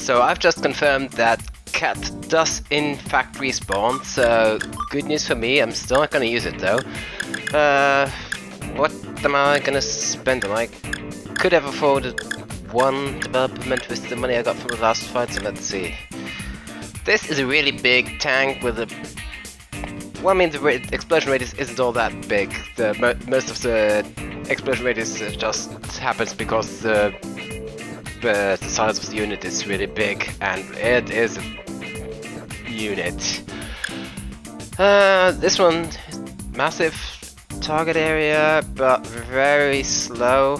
So I've just confirmed that Cat does in fact respawn, so good news for me. I'm still not gonna use it though. What am I gonna spend on? I could have afforded one development with the money I got from the last fight, so let's see. This is a really big tank with a... Well, I mean, the explosion radius isn't all that big. Most of the explosion radius just happens because the size of the unit is really big, and it is a unit. This one is massive target area, but very slow.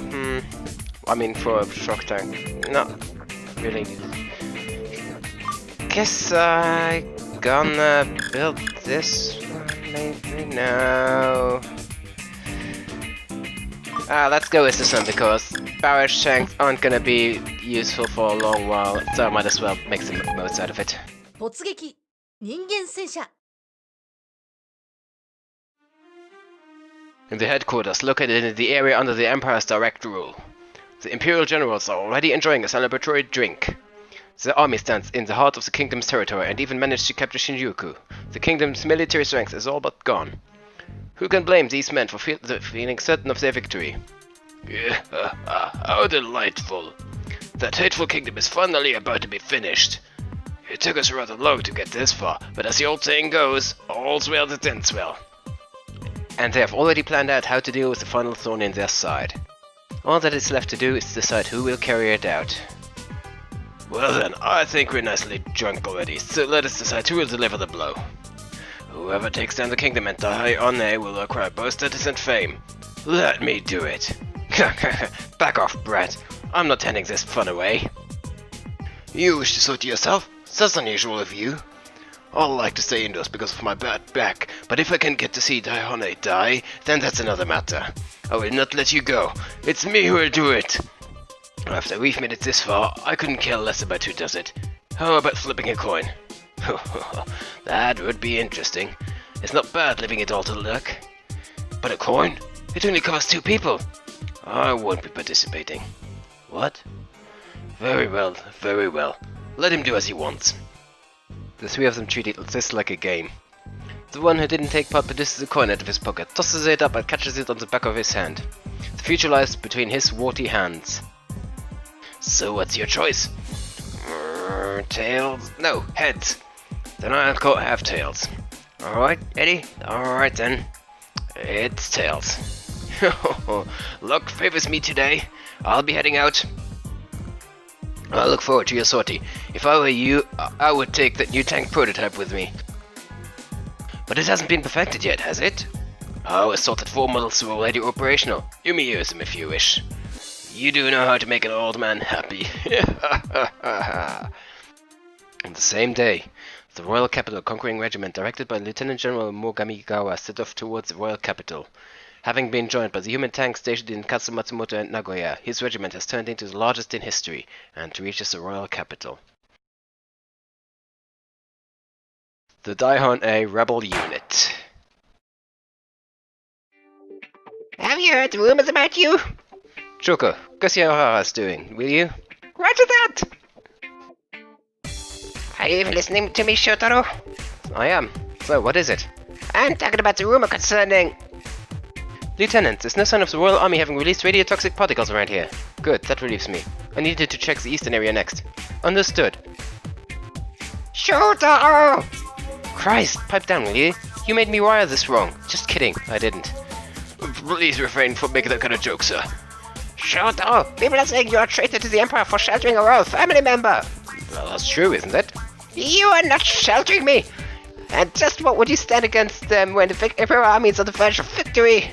I mean, for a shock tank, not really. Guess I gonna build this one, maybe? No. Let's go with this one because barrage tanks aren't gonna be useful for a long while, so I might as well make the most out of it. 突撃人間戦車 In the headquarters, located in the area under the Empire's direct rule, the Imperial generals are already enjoying a celebratory drink. The army stands in the heart of the kingdom's territory and even managed to capture Shinjuku. The kingdom's military strength is all but gone. Who can blame these men for feeling certain of their victory? How delightful! That hateful kingdom is finally about to be finished. It took us rather long to get this far, but as the old saying goes, all's well that ends well. And they have already planned out how to deal with the final thorn in their side. All that is left to do is decide who will carry it out. Well then, I think we're nicely drunk already, so let us decide who will deliver the blow. Whoever takes down the kingdom and die anew will acquire both status and fame. Let me do it. Back off, brat. I'm not handing this fun away. You wish to sort to yourself? That's unusual of you. I like to stay indoors because of my bad back, but if I can get to see Daihone die, then that's another matter. I will not let you go. It's me who will do it. After we've made it this far, I couldn't care less about who does it. How about flipping a coin? That would be interesting. It's not bad leaving it all to luck. But a coin? It only covers 2 people. I won't be participating. What? Very well, very well. Let him do as he wants. The 3 of them treated this like a game. The one who didn't take part produces a coin out of his pocket, tosses it up and catches it on the back of his hand. The future lies between his warty hands. So what's your choice? Tails? No, heads. Then I'll have tails. Alright, Eddie? Alright then. It's tails. Luck favors me today. I'll be heading out. I look forward to your sortie. If I were you, I would take that new tank prototype with me. But it hasn't been perfected yet, has it? Oh, assorted 4 models are already operational. You may use them if you wish. You do know how to make an old man happy. On the same day, the Royal Capital Conquering Regiment, directed by Lieutenant General Mogamigawa, set off towards the Royal Capital. Having been joined by the human tanks stationed in Katsumatsumoto and Nagoya, his regiment has turned into the largest in history, and reaches the Royal Capital. The Daihone Rebel Unit. Have you heard rumors about you? Shoko, go see how Hara's doing, will you? Roger that! Are you even listening to me, Shoutaro? I am. So, what is it? I'm talking about the rumor concerning... Lieutenant, there's no sign of the Royal Army having released radiotoxic particles around here. Good, that relieves me. I needed to check the eastern area next. Understood. Shoutaro! Christ, pipe down, will you? You made me wire this wrong. Just kidding, I didn't. Please refrain from making that kind of joke, sir. Shoutaro, people are saying you're a traitor to the Empire for sheltering a royal family member. Well, that's true, isn't it? You are not sheltering me! And just what would you stand against them when the Imperial army is on the verge of victory?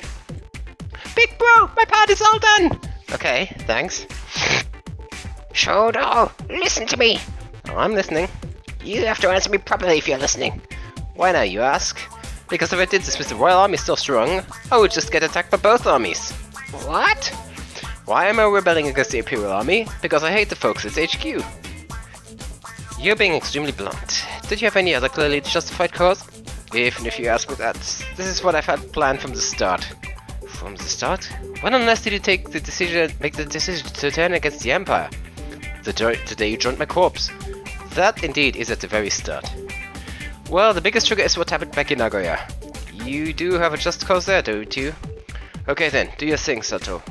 Big bro, my part is all done! Okay, thanks. Shoutaro, listen to me! Oh, I'm listening. You have to answer me properly if you're listening. Why now, you ask? Because if I did this with the Royal Army still strong, I would just get attacked by both armies. What? Why am I rebelling against the Imperial Army? Because I hate the folks at HQ. You're being extremely blunt. Did you have any other clearly justified cause? Even if you ask me that, this is what I've had planned from the start. From the start? When on earth did you make the decision to turn against the Empire? The day you joined my corps. That indeed is at the very start. Well, the biggest trigger is what happened back in Nagoya. You do have a just cause there, don't you? Okay then, do your thing, Sato.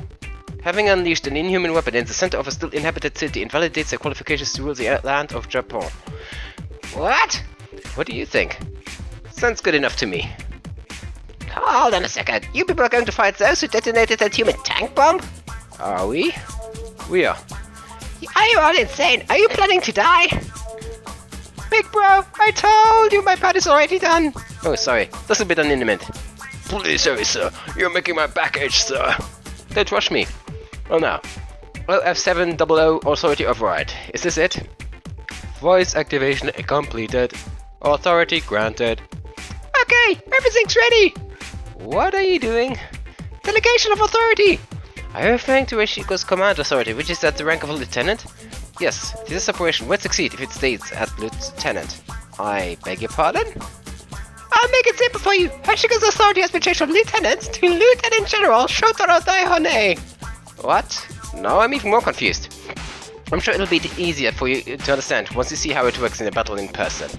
Having unleashed an inhuman weapon in the center of a still inhabited city invalidates their qualifications to rule the land of Japan. What? What do you think? Sounds good enough to me. Hold on a second. You people are going to fight those who detonated that human tank bomb? Are we? We are. Are you all insane? Are you planning to die? Big bro, I told you my part is already done. Oh, sorry. This will be done in a minute. Please hurry, sir. You're making my back ache, sir. Don't rush me. Oh no. Well, F700 authority override. Is this it? Voice activation completed. Authority granted. Okay, everything's ready. What are you doing? Delegation of authority. Are you referring to Ishiko's command authority, which is at the rank of a lieutenant? Yes, this operation would succeed if it stays at lieutenant. I beg your pardon? I'll make it simple for you. Hashiko's authority has been changed from lieutenant to Lieutenant General Shoutaro Daihone. What? Now I'm even more confused. I'm sure it'll be easier for you to understand once you see how it works in a battle in person.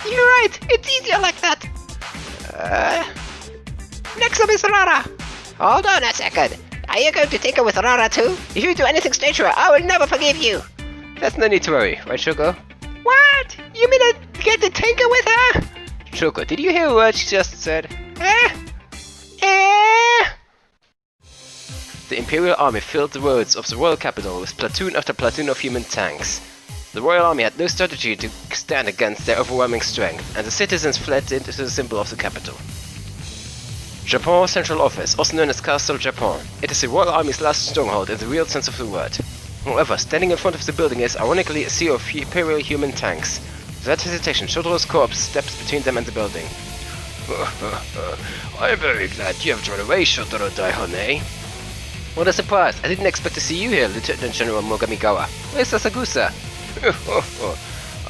You're right, it's easier like that. Next up is Rara. Hold on a second. Are you going to tinker with Rara too? If you do anything strange to her, I will never forgive you. There's no need to worry, right, Shoko? What? You mean I get to tinker with her? Shoko, did you hear what she just said? The Imperial Army filled the roads of the royal capital with platoon after platoon of human tanks. The Royal Army had no strategy to stand against their overwhelming strength, and the citizens fled into the symbol of the capital. Japan Central Office, also known as Castle Japan. It is the Royal Army's last stronghold in the real sense of the word. However, standing in front of the building is ironically a sea of Imperial human tanks. Without hesitation, Shotaro's corps steps between them and the building. I'm very glad you have run away, Shotaro Daihone. What a surprise! I didn't expect to see you here, Lieutenant General Mogamigawa. Where's Sasagusa?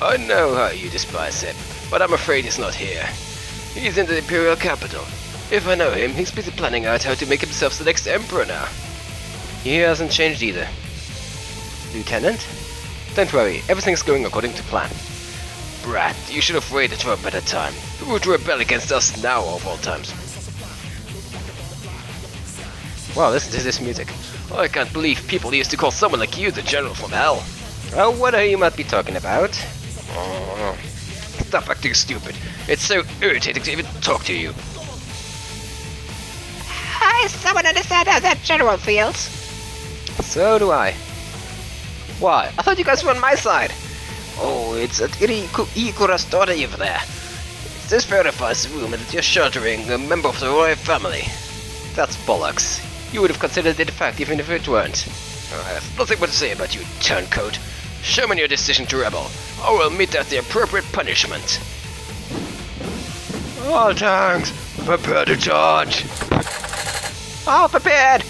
I know how you despise him, but I'm afraid he's not here. He's in the Imperial capital. If I know him, he's busy planning out how to make himself the next emperor now. He hasn't changed either. Lieutenant? Don't worry, everything's going according to plan. Brat, you should have waited for a better time. Who would rebel against us now of all times? Wow, listen to this music. I can't believe people used to call someone like you the General from Hell. Oh, what are you might be talking about? Oh, stop acting stupid. It's so irritating to even talk to you. Does someone understand how that general feels? So do I. Why? I thought you guys were on my side. Oh, it's that Ikura's daughter over there. This verifies the rumor that you're sheltering a member of the royal family. That's bollocks. You would have considered it a fact even if it weren't. I have nothing more to say about you, turncoat. Show me your decision to rebel. I will meet at the appropriate punishment. All tanks, prepare to charge. All prepared.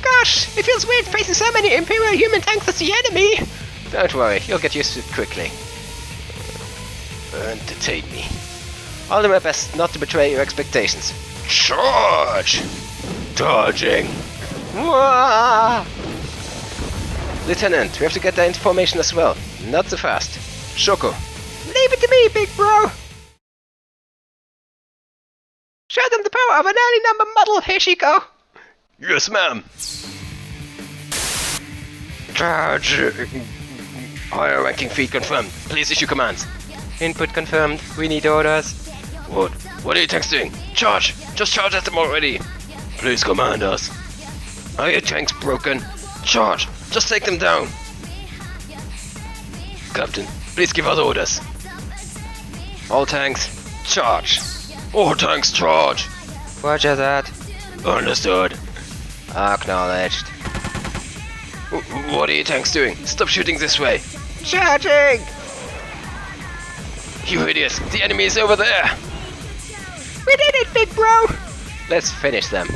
Gosh, it feels weird facing so many Imperial human tanks as the enemy. Don't worry, you'll get used to it quickly. Entertain me. I'll do my best not to betray your expectations. Charge! Charging! Wah! Lieutenant, we have to get that information as well. Not so fast. Shoko. Leave it to me, big bro! Show them the power of an early number model, Hishiko! Yes, ma'am. Charge! Higher ranking feed confirmed. Please issue commands. Input confirmed. We need orders. What are you tanks doing? Charge! Just charge at them already! Please command us. Are your tanks broken? Charge! Just take them down! Captain, please give us orders. All tanks, charge! All tanks, charge! Roger that. Understood. Acknowledged. What are your tanks doing? Stop shooting this way! Charging! You idiots! The enemy is over there! We did it, big bro! Let's finish them.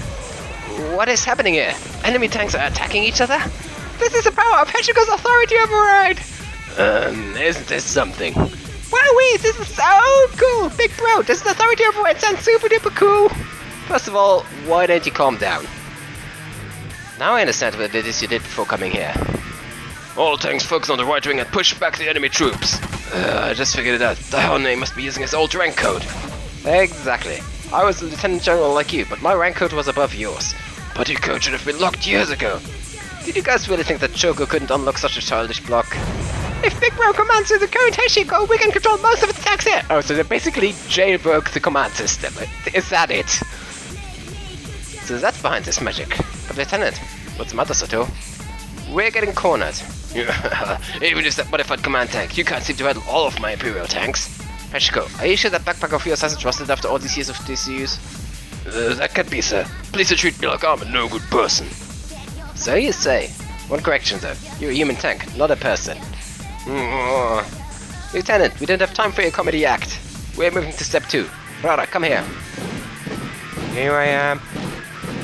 What is happening here? Enemy tanks are attacking each other? This is the power of Heshiko's authority override! Isn't this something? Wowee, this is so cool! Big bro, this authority override sounds super duper cool! First of all, why don't you calm down? Now I understand what it is you did before coming here. All tanks focus on the right wing and push back the enemy troops. I just figured it out. Daihone must be using his old rank code. Exactly. I was a lieutenant general like you, but my rank code was above yours. But your code should have been locked years ago. Did you guys really think that Choco couldn't unlock such a childish block? If Big Bro commands the current Heshiko, we can control most of its attacks here! Oh, so they basically jailbroke the command system. Is that it? So that's behind this magic. But Lieutenant, what's the matter, Sato? We're getting cornered. Even if that modified command tank, you can't seem to handle all of my Imperial tanks. Heshiko, are you sure that backpack of yours hasn't rusted after all these years of disuse? That can't be, sir. Please don't treat me like I'm a no good person. So you say. One correction though, you're a human tank, not a person. Lieutenant, we don't have time for your comedy act. We're moving to step 2. Kurara, come here. Here I am.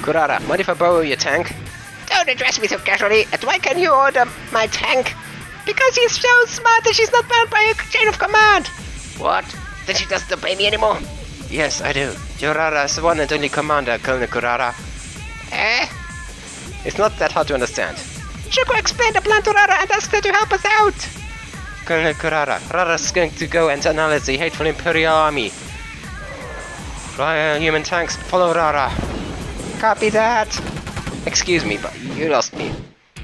Kurara, mind if I borrow your tank? Don't address me so casually, and why can you order my tank? Because he's so smart that she's not bound by a chain of command. What? Then she doesn't obey me anymore? Yes, I do. Kurara is the one and only commander, Colonel Kurara. Eh? It's not that hard to understand. Shuko explained the plan to Rara and asked her to help us out! Colonel Kurara, Rara's going to go and annihilate the hateful Imperial army. Royal human tanks, follow Rara. Copy that! Excuse me, but you lost me.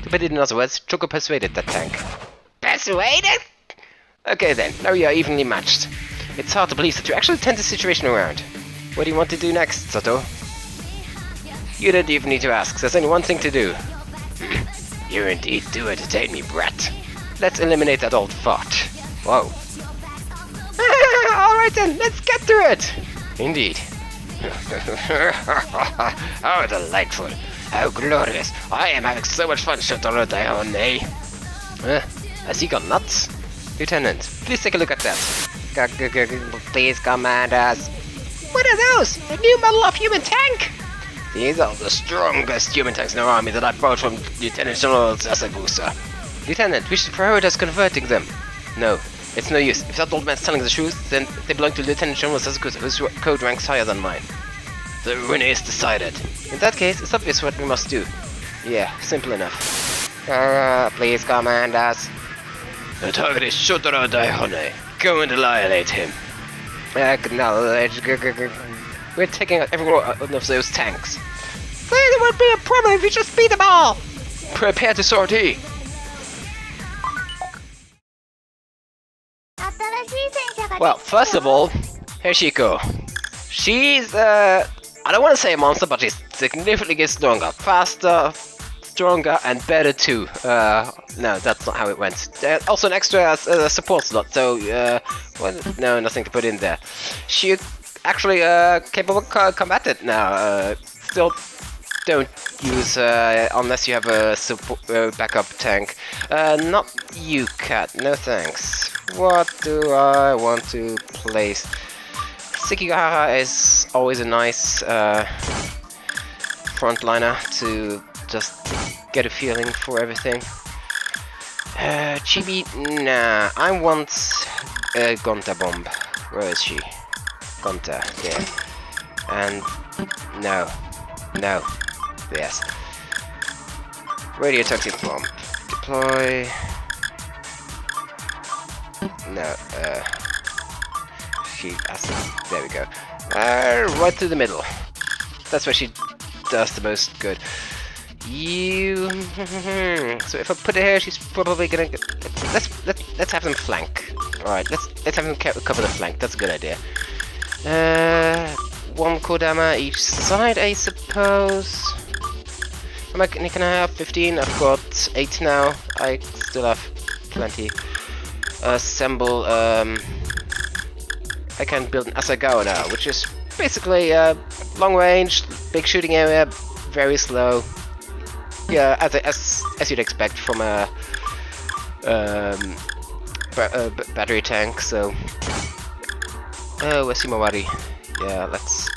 To put it in other words, Choco persuaded that tank. Persuaded? Okay then, now we are evenly matched. It's hard to believe that you actually turned the situation around. What do you want to do next, Sato? You don't even need to ask, there's only one thing to do. You indeed do entertain me, brat. Let's eliminate that old fart. Whoa. Alright then, let's get to it! Indeed. How delightful. How glorious. I am having so much fun, Shoutaro Daihone. Has he gone nuts? Lieutenant, please take a look at that. Please command us. What are those? A new model of human tank? These are the strongest human tanks in our army that I brought from Lieutenant General Sasagusa. Lieutenant, we should prioritize converting them. No, it's no use. If that old man's telling the truth, then they belong to Lieutenant General Sasagusa, whose code ranks higher than mine. The winner is decided. In that case, it's obvious what we must do. Yeah, simple enough. Please command us. The target is Shoutaro Daihone. Go and annihilate him. Acknowledge. We're taking out every one of those tanks. There won't be a problem if we just beat them all! Prepare to sortie! Well, first of all, Heshiko. She's, I don't want to say a monster, but she's significantly stronger. Faster, stronger, and better too. No, that's not how it went. Also an extra support slot, so, well, no, nothing to put in there. She actually capable of combatant now. Still don't use unless you have a backup tank. Not you, Cat. No thanks. What do I want to place? Sekigahara is always a nice frontliner to just get a feeling for everything. Chibi, nah. I want Gonta Bomb. Where is she? Gonta, yeah. And no. Yes. Radio toxic bomb. Deploy. No, she has to, there we go. Right through the middle. That's where she does the most good. You. So if I put her here, she's probably gonna. Let's have them flank. All right, let's have them cover the flank. That's a good idea. One Kodama each side, I suppose. Can I have 15? I've got 8 now. I still have plenty. Assemble. I can build an Asagawa now, which is basically long range, big shooting area, very slow. Yeah, as you'd expect from a battery tank. So, where's Himawari? Yeah, let's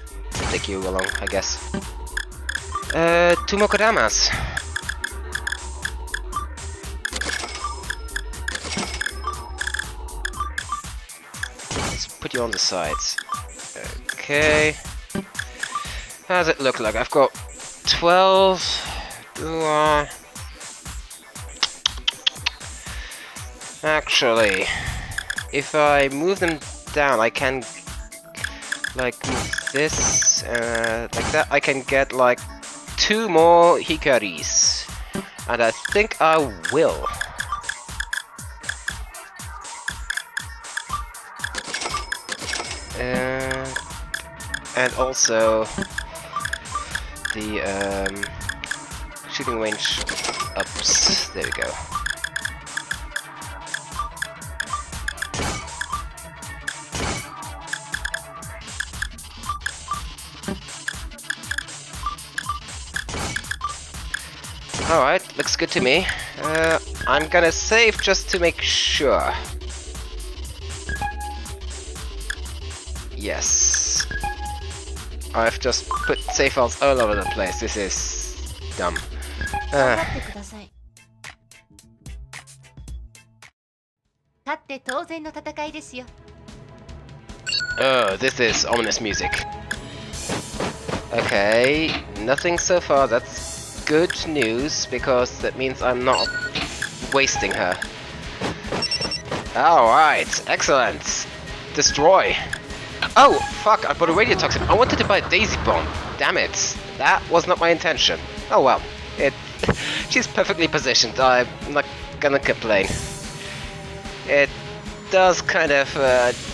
take you along, I guess. 2 more Kodamas. Let's put you on the sides. Okay. How does it look like? I've got 12, Actually, if I move them down, I can like move this like that. I can get like 2 more Hikaris, and I think I will. And also the shooting range ups. There we go. Alright, looks good to me. I'm gonna save just to make sure. Yes. I've just put save files all over the place. This is dumb. 頑張ってください。勝って当然の戦いですよ。Oh, this is ominous music. Okay, nothing so far. That's good news because that means I'm not wasting her. Alright, excellent. Destroy. Oh, fuck, I bought a radio toxin. I wanted to buy a daisy bomb. Damn it. That was not my intention. Oh well. She's perfectly positioned. I'm not gonna complain. It does kind of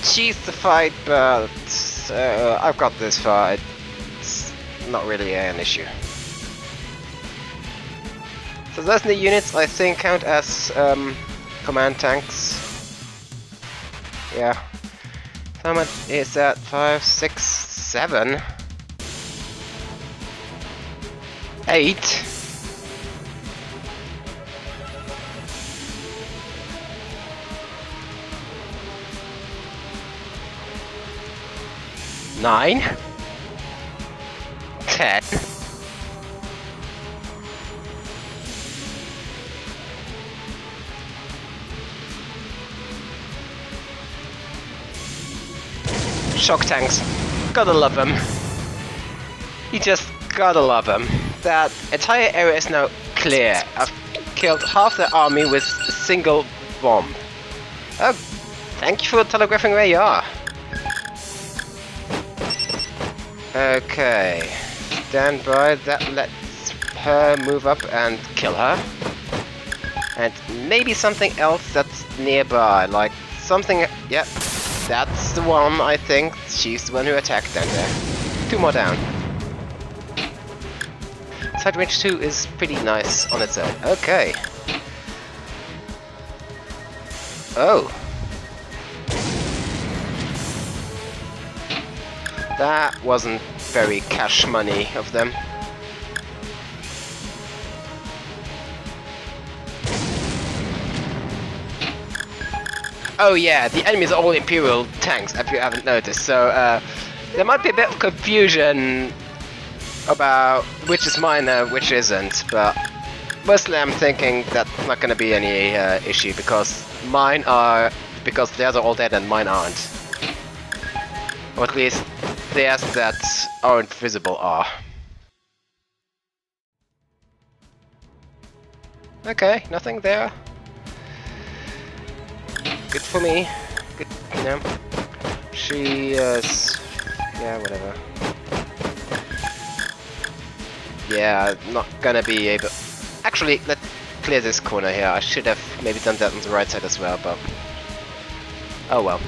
cheese the fight, but I've got this far. It's not really an issue. So those new units I think count as command tanks. Yeah. How much is that? 5, 6, 7, 8. Nine, 10, 'Shock tanks. Gotta love them. You just gotta love them. That entire area is now clear. I've killed half the army with a single bomb. Oh, thank you for telegraphing where you are. Okay, stand by. That lets her move up and kill her. And maybe something else that's nearby, like something. Yep, that's the one. I think she's the one who attacked down there. 2 more down. Side range 2 is pretty nice on its own. Okay. Oh. That wasn't very cash money of them. Oh yeah, the enemies are all Imperial tanks, if you haven't noticed, so there might be a bit of confusion about which is mine and which isn't, but mostly I'm thinking that's not gonna be any issue, because mine are... because theirs are all dead and mine aren't. Or at least theirs that aren't visible are. Okay, nothing there. Good for me. Good, you know. She is... yeah, whatever. Yeah, not gonna be able... Actually, let's clear this corner here. I should have maybe done that on the right side as well, but... oh well.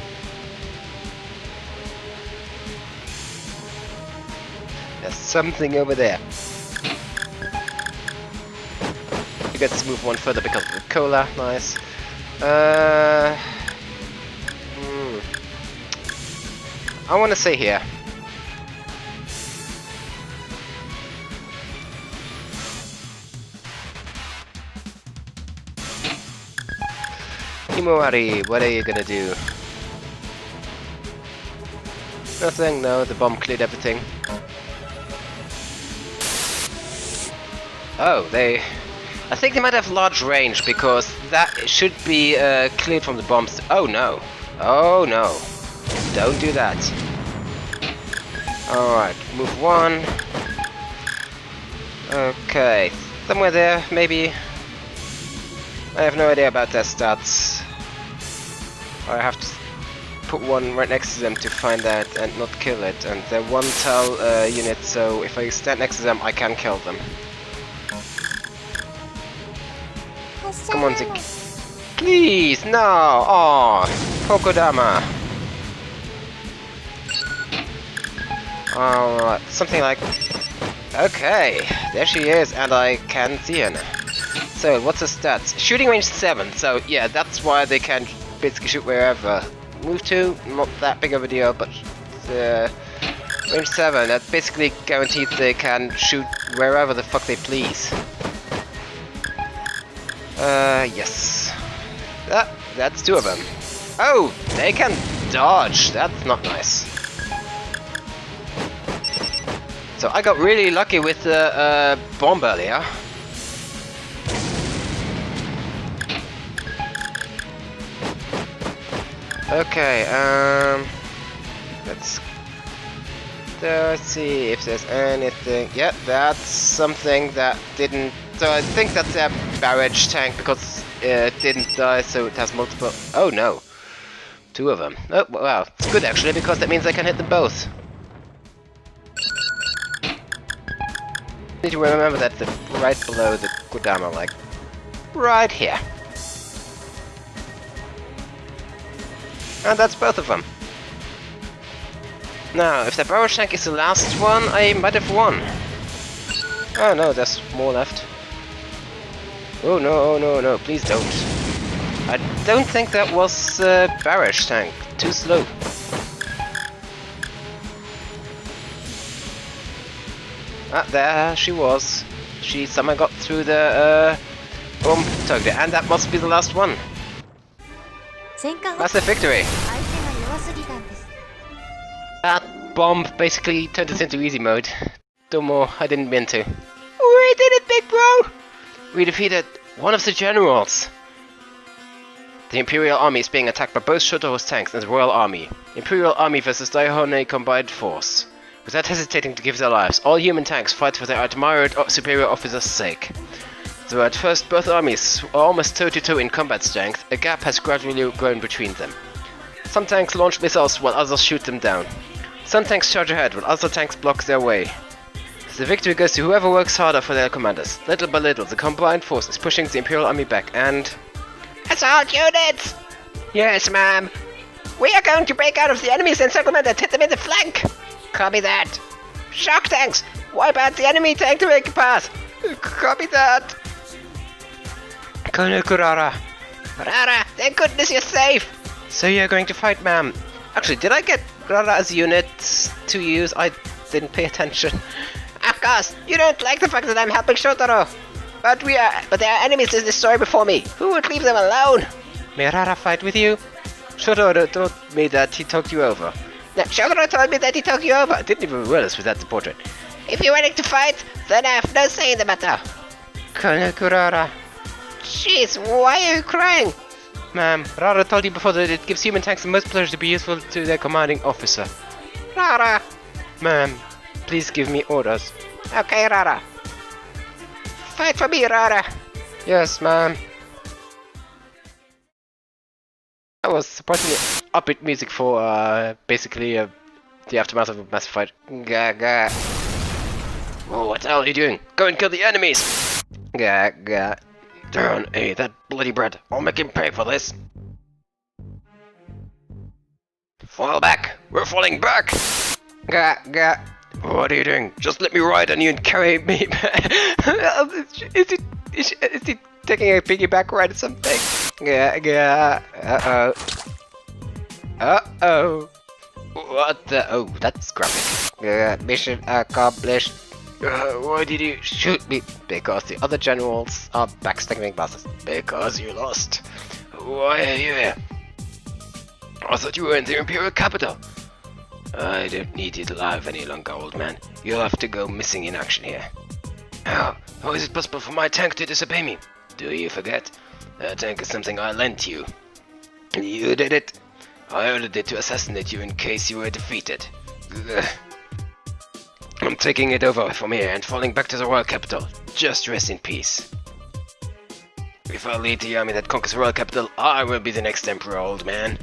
There's something over there. You get to move one further because of the cola. Nice. I want to say here. Himawari, what are you gonna do? Nothing, no, the bomb cleared everything. Oh, they... I think they might have large range, because that should be cleared from the bombs. Oh no. Oh no. Don't do that. Alright, move one. Okay, Somewhere there, maybe. I have no idea about their stats. I have to put one right next to them to find that and not kill it. And they're one tile unit, so if I stand next to them, I can kill them. Come on, Zik. Please, no! Oh, Pokodama. Something like... Okay, there she is, and I can see her now. So, what's her stats? Shooting range 7, so yeah, that's why they can basically shoot wherever. Move 2, not that big of a deal, but range 7, that basically guarantees they can shoot wherever the fuck they please. Yes. That's 2 of them. Oh, they can dodge, that's not nice. So I got really lucky with the bomb earlier. Okay, let's see if there's anything. Yeah, that's something that didn't. So I think that's a barrage tank because it didn't die, so it has multiple. Oh no, 2 of them. Oh wow, it's good actually because that means I can hit them both. Need to remember that the right below the Kodama, like right here. And that's both of them. Now, if the barrage tank is the last one, I might have won. Oh no, there's more left. Oh no, no, no, please don't. I don't think that was a barrage tank. Too slow. Ah, there she was. She somehow got through the bomb target, and that must be the last one. Massive victory. That bomb basically turned us into easy mode. Domo, I didn't mean to. We did it, big bro! We defeated one of the generals. The Imperial Army is being attacked by both Shoutaro's tanks and the Royal Army. Imperial Army versus Daihone combined force. Without hesitating to give their lives, all human tanks fight for their admired superior officer's sake. Though at first both armies are almost toe-to-toe in combat strength, a gap has gradually grown between them. Some tanks launch missiles while others shoot them down. Some tanks charge ahead while other tanks block their way. The victory goes to whoever works harder for their commanders. Little by little, the combined force is pushing the Imperial Army back and... Assault units! Yes, ma'am. We are going to break out of the enemy's encirclement and hit them in the flank! Copy that. Shock tanks! Wipe out the enemy tank to make a pass! Copy that! Colonel Kurara. Kurara, thank goodness you're safe! So you're going to fight, ma'am. Actually, did I get Kurara as a unit to use? I didn't pay attention. Of course, you don't like the fact that I'm helping Shoutaro. But there are enemies in this story before me. Who would leave them alone? May Rara fight with you? Shoutaro told me that he talked you over. No, Shoutaro told me that he talked you over. I didn't even realize with that the portrait. If you're willing to fight, then I have no say in the matter. Colonel Kurara. Jeez, why are you crying? Ma'am, Rara told you before that it gives human tanks the most pleasure to be useful to their commanding officer. Rara! Ma'am, please give me orders. Okay, Rara. Fight for me, Rara! Yes, ma'am. That was surprisingly upbeat music for basically the aftermath of a massive fight. Gaga. Oh, what the hell are you doing? Go and kill the enemies! Gaga. Darn, hey, that bloody brat. I'll make him pay for this. Fall back! We're falling back! Gaga. What are you doing? Just let me ride on you and carry me back. Is he taking a piggyback ride or something? Yeah. Uh-oh. Uh-oh. What the? Oh, that's graphic. Mission accomplished. Why did you shoot me? Because the other generals are backstabbing bastards. Because you lost. Why are you here? I thought you were in the Imperial capital. I don't need you alive any longer, old man. You'll have to go missing in action here. How is it possible for my tank to disobey me? Do you forget? That tank is something I lent you. You did it. I ordered it to assassinate you in case you were defeated. Ugh. I'm taking it over from here and falling back to the royal capital. Just rest in peace. If I lead the army that conquers royal capital, I will be the next emperor, old man.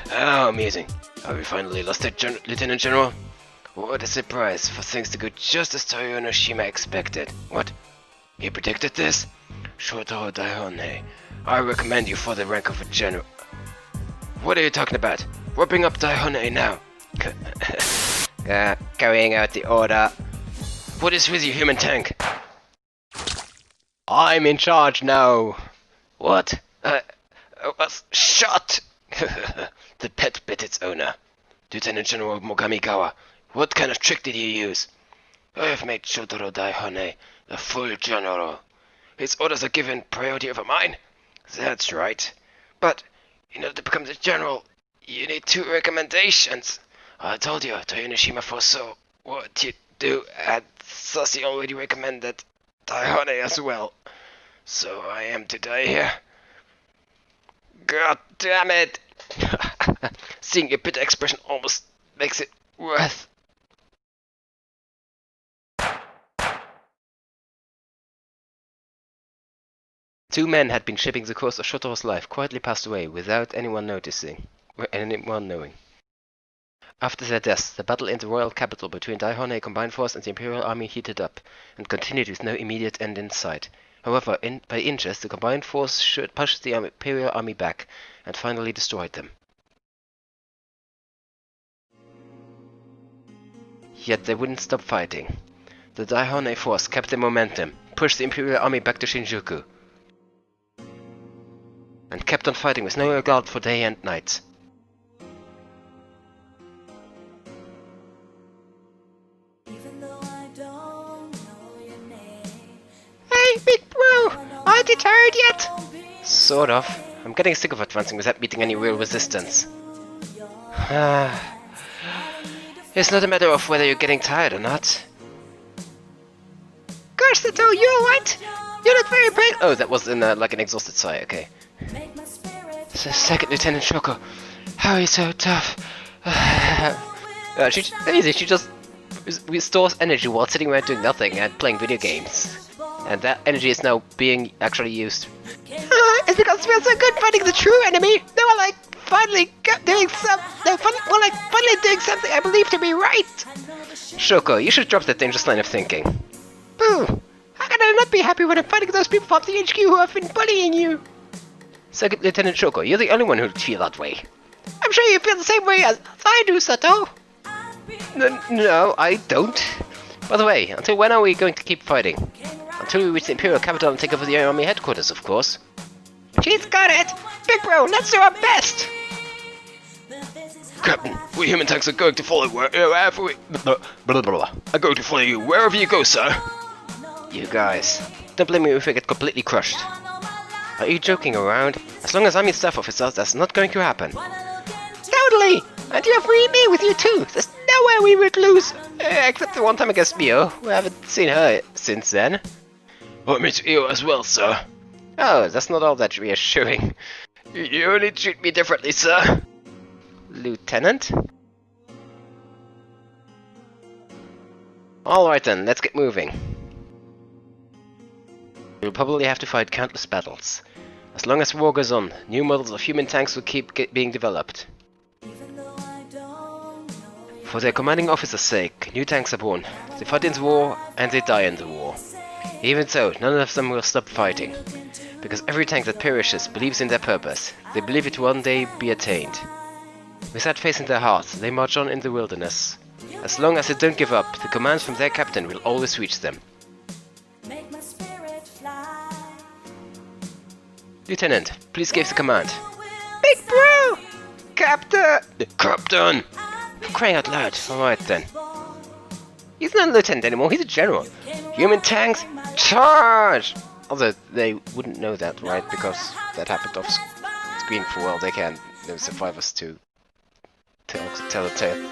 How amusing. Have we finally lost it, Lieutenant General? What a surprise, for things to go just as Toyo Enoshima expected. What? He predicted this? Shoutaro Daihone, I recommend you for the rank of a general. What are you talking about? Wrapping up Daihone now. Carrying out the order. What is with you, human tank? I'm in charge now. What? Was shot! The pet bit its owner. Lieutenant General Mogamigawa, what kind of trick did you use? I have made Shoutaro Daihone a full general. His orders are given priority over mine? That's right. But, in order to become the general, you need 2 recommendations. I told you, Toyo Enoshima foresaw what you do, and Sasi already recommended Daihone as well. So I am to die here. God damn it! Seeing your bitter expression almost makes it worth. Two men had been shaping the course of Shotaro's life, quietly passed away without anyone noticing, or anyone knowing. After their deaths, the battle in the royal capital between Daihone Combined Force and the Imperial Army heated up, and continued with no immediate end in sight. However, by inches, the Combined Force should push the Imperial Army back, and finally destroyed them. Yet they wouldn't stop fighting. The Daihone force kept their momentum, pushed the Imperial Army back to Shinjuku, and kept on fighting with no regard for day and night. Hey, big bro! Aren't you tired yet? Sort of. I'm getting sick of advancing without meeting any real resistance. It's not a matter of whether you're getting tired or not. Gosh, Sato, you alright? You look very brave. Oh, that was in like an exhausted sigh, okay. Second Lieutenant Shoko, how are you so tough? She just restores energy while sitting around doing nothing and playing video games. And that energy is now being actually used. It's because it feels so good fighting the true enemy. They were like finally doing something I believe to be right. Shoko, you should drop that dangerous line of thinking. Boo! How can I not be happy when I'm fighting those people from the HQ who have been bullying you? Second Lieutenant Shoko, you're the only one who'd feel that way. I'm sure you feel the same way as I do, Sato. No, I don't. By the way, until when are we going to keep fighting? Until we reach the Imperial capital and take over the army headquarters, of course. She's got it! Big bro, let's do our best! Captain, we human tanks are going to follow wherever we... are going to follow you wherever you go, sir. You guys, don't blame me if I get completely crushed. Are you joking around? As long as I'm your staff officer, that's not going to happen. Totally! And you have me with you too! There's no way we would lose! Except the one time against Mio. We haven't seen her since then. Oh, me to you as well, sir. Oh, that's not all that reassuring. You only treat me differently, sir. Lieutenant? Alright then, let's get moving. We'll probably have to fight countless battles. As long as war goes on, new models of human tanks will keep being developed. For their commanding officer's sake, new tanks are born. They fight in the war, and they die in the war. Even so, none of them will stop fighting. Because every tank that perishes believes in their purpose. They believe it will one day be attained. With that faith in their hearts, they march on in the wilderness. As long as they don't give up, the commands from their captain will always reach them. Lieutenant, please give the command. Big bro! Captain! Captain! For crying out loud. Alright then. He's not a lieutenant anymore, he's a general. Human tanks, charge! Although they wouldn't know that, right? Because that happened off screen for well they can. There's survivors to tell the tale.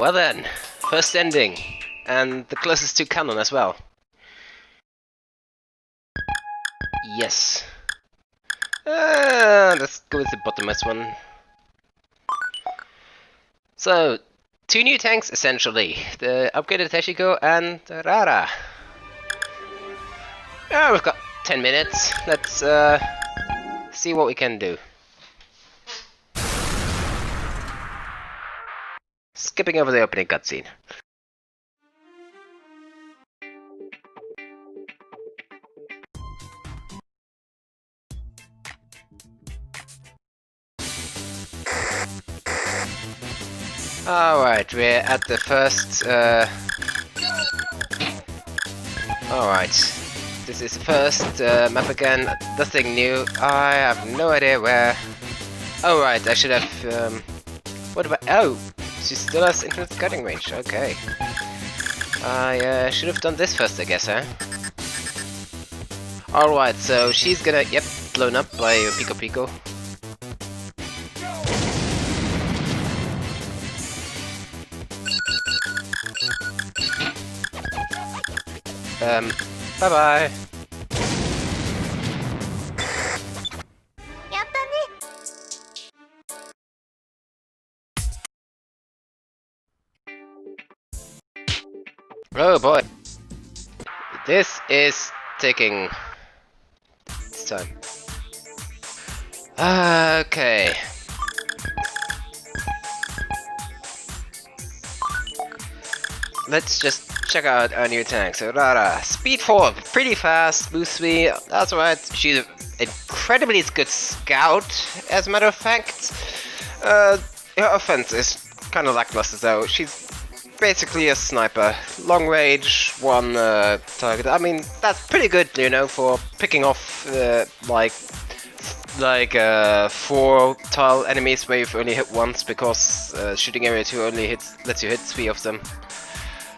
Well then, first ending, and the closest to canon as well. Yes. Let's go with the bottommost one. So, 2 new tanks essentially. The upgraded Teshiko and Rara. Oh, we've got 10 minutes. Let's see what we can do. Skipping over the opening cutscene. Alright, we're at the first, Alright, this is the first map again, nothing new. I have no idea where... Oh right, I should have, what about... Oh! She still has infinite cutting range, okay. I should have done this first, I guess, huh? Alright, so she's gonna... Yep, blown up by Pico Pico. Bye-bye. Oh boy. This is taking its time. Okay. Let's just check out our new tank. So Rara, speed 4, pretty fast, smooth speed, that's right. She's an incredibly good scout, as a matter of fact. Her offense is kind of lackluster though. She's basically a sniper, long range, one target. I mean, that's pretty good, you know, for picking off like 4 tile enemies where you've only hit once, because shooting area 2 only lets you hit 3 of them.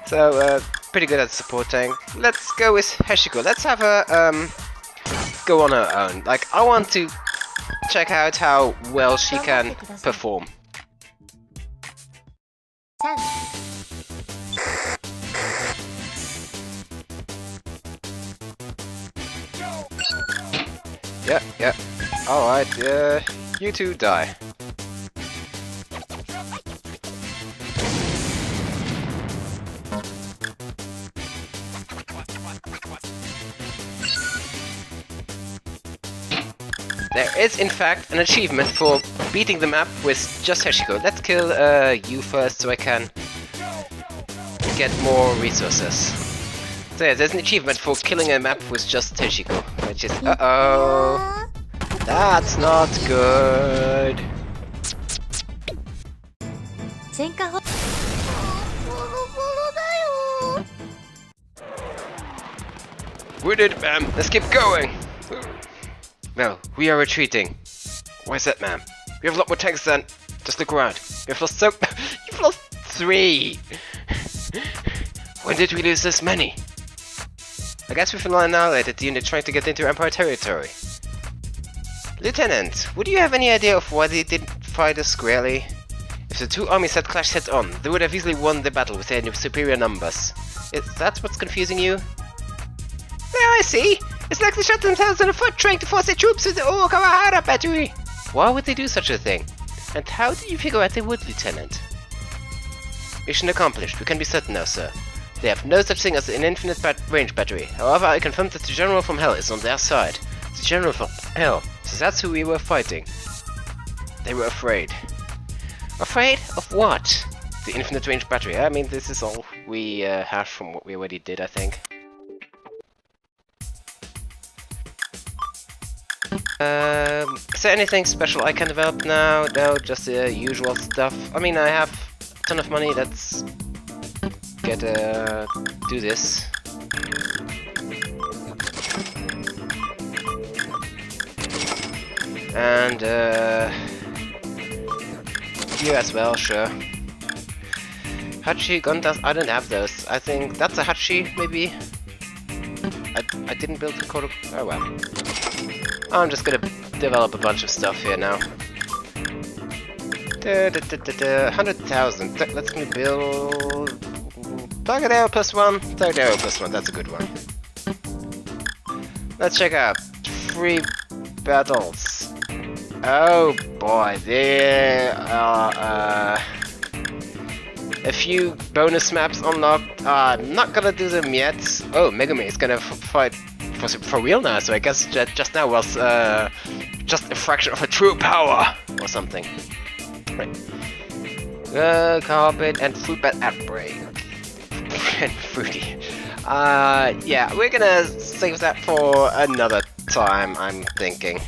So pretty good at support tank. Let's go with Heshiko. Let's have her go on her own. Like, I want to check out how well she can perform. Yeah. Alright, you two die. There is in fact an achievement for beating the map with just Heshiko. Let's kill you first so I can get more resources. So yeah, there's an achievement for killing a map with just Heshiko, which is... Uh-oh! That's not good! We did it, ma'am! Let's keep going! No, we are retreating. Why is that, ma'am? We have a lot more tanks than... Just look around. We've lost so... You've lost 3! When did we lose this many? I guess we've annihilated the unit trying to get into Empire territory. Lieutenant, would you have any idea of why they didn't fight us squarely? If the 2 armies had clashed head on, they would have easily won the battle with their superior numbers. Is that what's confusing you? There, I see! It's like they shot themselves on a foot trying to force their troops to the Kawahara battery! Why would they do such a thing? And how did you figure out they would, Lieutenant? Mission accomplished, we can be certain now, sir. They have no such thing as an infinite range battery. However, I confirm that the General from Hell is on their side. The General from Hell. So that's who we were fighting. They were afraid. Afraid of what? The infinite range battery. I mean, this is all we have from what we already did, I think. Is there anything special I can develop now? No, just the usual stuff. I mean, I have a ton of money. Let's get do this. And you as well, sure. Hachi, Gondas, I don't have those. I think that's a Hachi, maybe? I didn't build the code. Oh well. I'm just gonna develop a bunch of stuff here now. 100,000. Let's me build. Target arrow +1. Target arrow +1. That's a good one. Let's check out 3 battles. Oh boy, there are a few bonus maps unlocked. I'm not gonna do them yet. Oh, Megami is gonna fight for real now, so I guess just now was just a fraction of a true power or something. Right. Carpet and food bed outbreak. And fruity. Yeah, we're gonna save that for another time, I'm thinking.